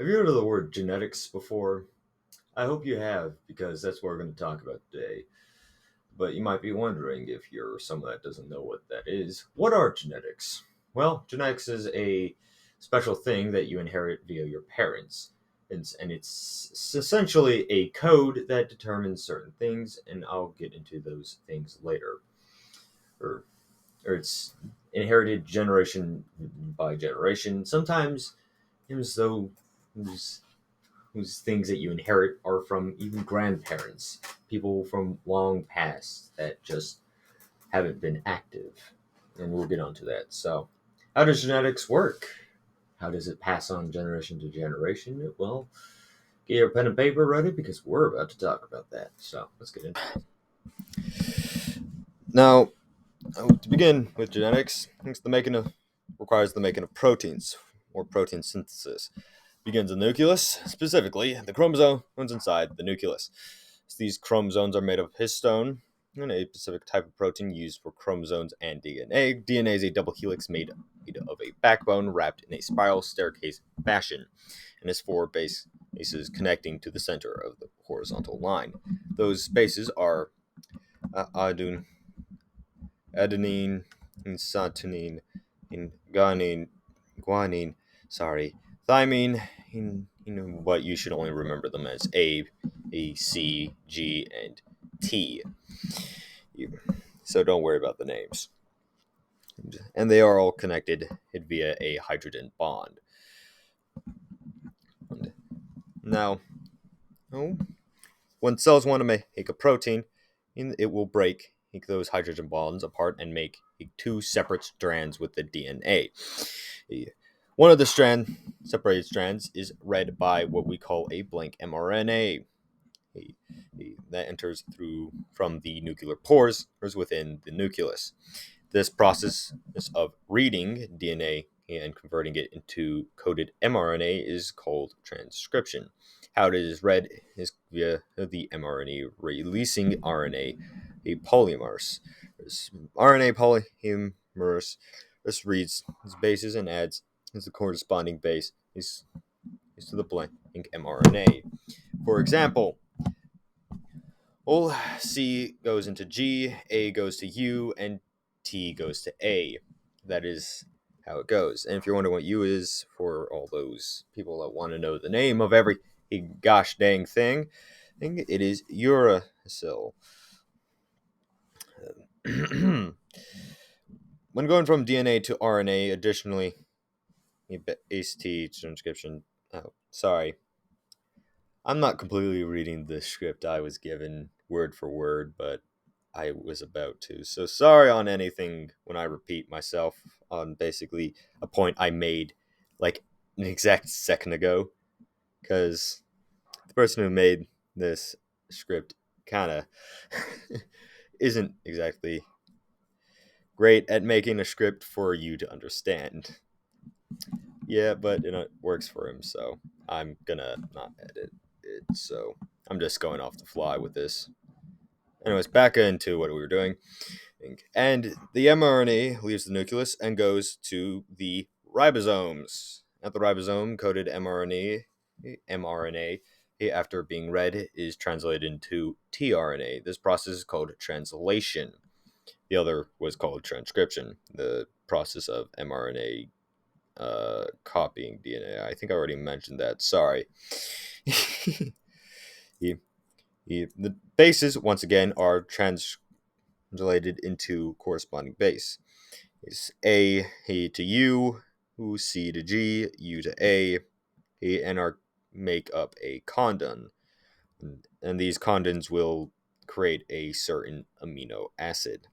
Have you heard of the word genetics before? I hope you have, because that's what we're going to talk about today. But you might be wondering, if you're someone that doesn't know what that is, what are genetics? Well, genetics is a special thing that you inherit via your parents. And it's essentially a code that determines certain things, and I'll get into those things later. Or, or it's inherited generation by generation. Sometimes, as though whose things that you inherit are from even grandparents, people from long past that just haven't been active. And we'll get onto that. So, how does genetics work? How does it pass on generation to generation? Well, get your pen and paper ready because we're about to talk about that. So, let's get into it. Now, to begin with genetics, it's the making of requires the making of proteins or protein synthesis. Begins in the nucleus, specifically the chromosomes inside the nucleus. So these chromosomes are made of histone, and a specific type of protein used for chromosomes and DNA. DNA is a double helix made of a backbone wrapped in a spiral staircase fashion, and has four bases connecting to the center of the horizontal line. Those bases are adenine, adenine, and cytosine, and guanine, sorry, thymine, what you should only remember them as A, C, G, and T. So don't worry about the names. And they are all connected via a hydrogen bond. Now, when cells want to make a protein, it will break those hydrogen bonds apart and make two separate strands with the DNA. One of the separated strands is read by what we call a blank mRNA. That enters through from the nuclear pores within the nucleus. This process of reading DNA and converting it into coded mRNA is called transcription. How it is read is via the mRNA releasing RNA, a polymers. This RNA polymers reads its bases and adds the corresponding base is to the blank mRNA. For example, well, C goes into G, A goes to U, and T goes to A. That is how it goes. And if you're wondering what U is, for all those people that want to know the name of every gosh dang thing, it is uracil. When going from DNA to RNA, additionally, ACT transcription. Oh, sorry. I'm not completely reading the script I was given word for word, but I was about to. So sorry on anything when I repeat myself on basically a point I made like an exact second ago. Because the person who made this script kind of isn't exactly great at making a script for you to understand. Yeah, but it works for him, so I'm gonna not edit it. So I'm just going off the fly with this. Anyways, back into what we were doing. And the mRNA leaves the nucleus and goes to the ribosomes. At the ribosome, coded mRNA, after being read, is translated into tRNA. This process is called translation. The other was called transcription, the process of mRNA copying DNA. I think I already mentioned that. Sorry. The bases, once again, are translated into corresponding base. It's A to U, C to G, U to A, and are make up a condon. And these condons will create a certain amino acid.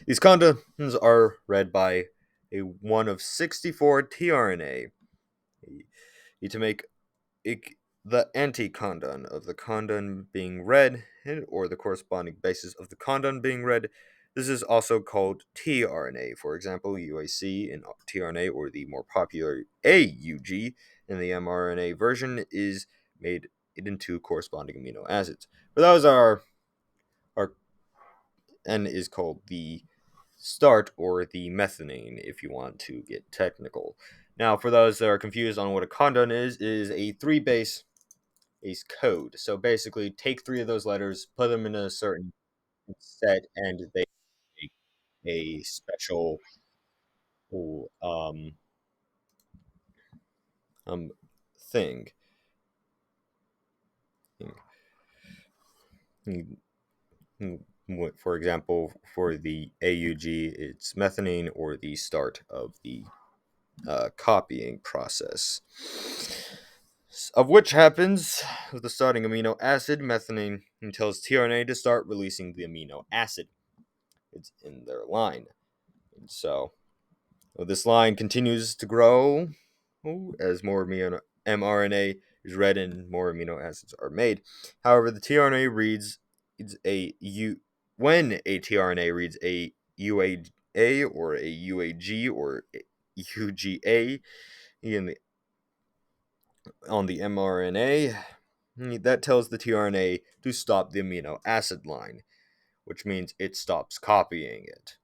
These condons are read by a one of 64 tRNA to make the anticondon of the condon being read, or the corresponding basis of the condon being read. This is also called tRNA. For example, UAC in tRNA, or the more popular AUG in the mRNA version, is made into corresponding amino acids. But those are and is called the start, or the methionine if you want to get technical. Now, for those that are confused on what a condon is, it is a 3-base code. So basically, take 3 of those letters, put them in a certain set, and they make a special um, um thing. For example, for the AUG, it's methionine, or the start of the copying process, of which happens with the starting amino acid. Methionine tells tRNA to start releasing the amino acid. It's in their line. And so this line continues to grow as more mRNA is read and more amino acids are made. However, the tRNA reads when a tRNA reads a UAA or a UAG or a UGA on the mRNA, that tells the tRNA to stop the amino acid line, which means it stops copying it.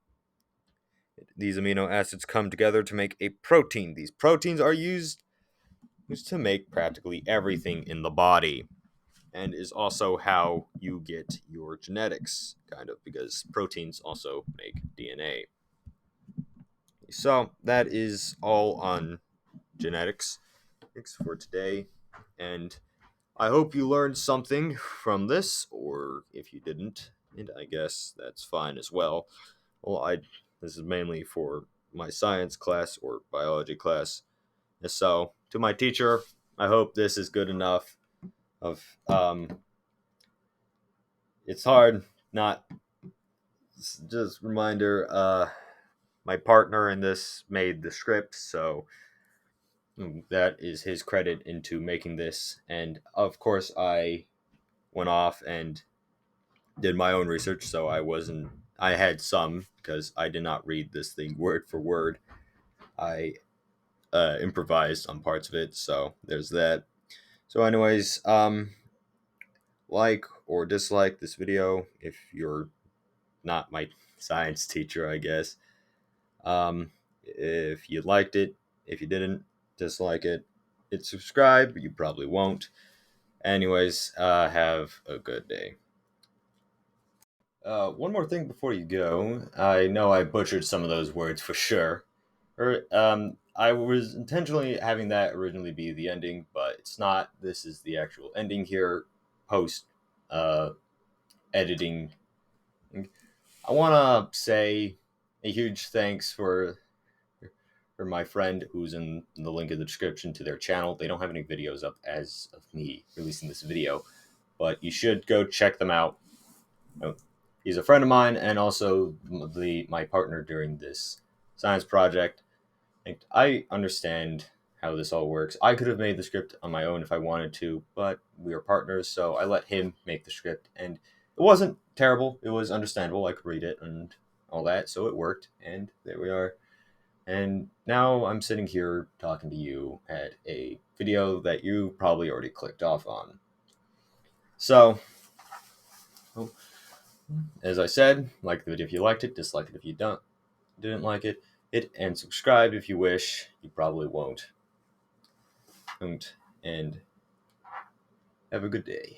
These amino acids come together to make a protein. These proteins are used to make practically everything in the body, and is also how you get your genetics, kind of, because proteins also make DNA. So that is all on genetics for today, and I hope you learned something from this, or if you didn't, and I guess that's fine as well. This is mainly for my science class or biology class. So, to my teacher, I hope this is good enough. It's hard, not just reminder. My partner in this made the script, so that is his credit into making this. And of course, I went off and did my own research, so I had some, because I did not read this thing word for word. I improvised on parts of it, so there's that. So anyways, like or dislike this video if you're not my science teacher, I guess. If you liked it, if you didn't dislike it, hit subscribe. You probably won't. Anyways, have a good day. One more thing before you go. I know I butchered some of those words for sure. I was intentionally having that originally be the ending, but it's not. This is the actual ending here, post editing. I want to say a huge thanks for my friend who's in the link in the description to their channel. They don't have any videos up as of me releasing this video, but you should go check them out. He's a friend of mine and also my partner during this science project. And I understand how this all works. I could have made the script on my own if I wanted to, but we are partners, so I let him make the script, and it wasn't terrible. It was understandable. I could read it and all that, so it worked, and there we are. And now I'm sitting here talking to you at a video that you probably already clicked off on. So, as I said, like the video if you liked it, dislike it if you didn't like it, and subscribe if you wish. You probably won't. And have a good day.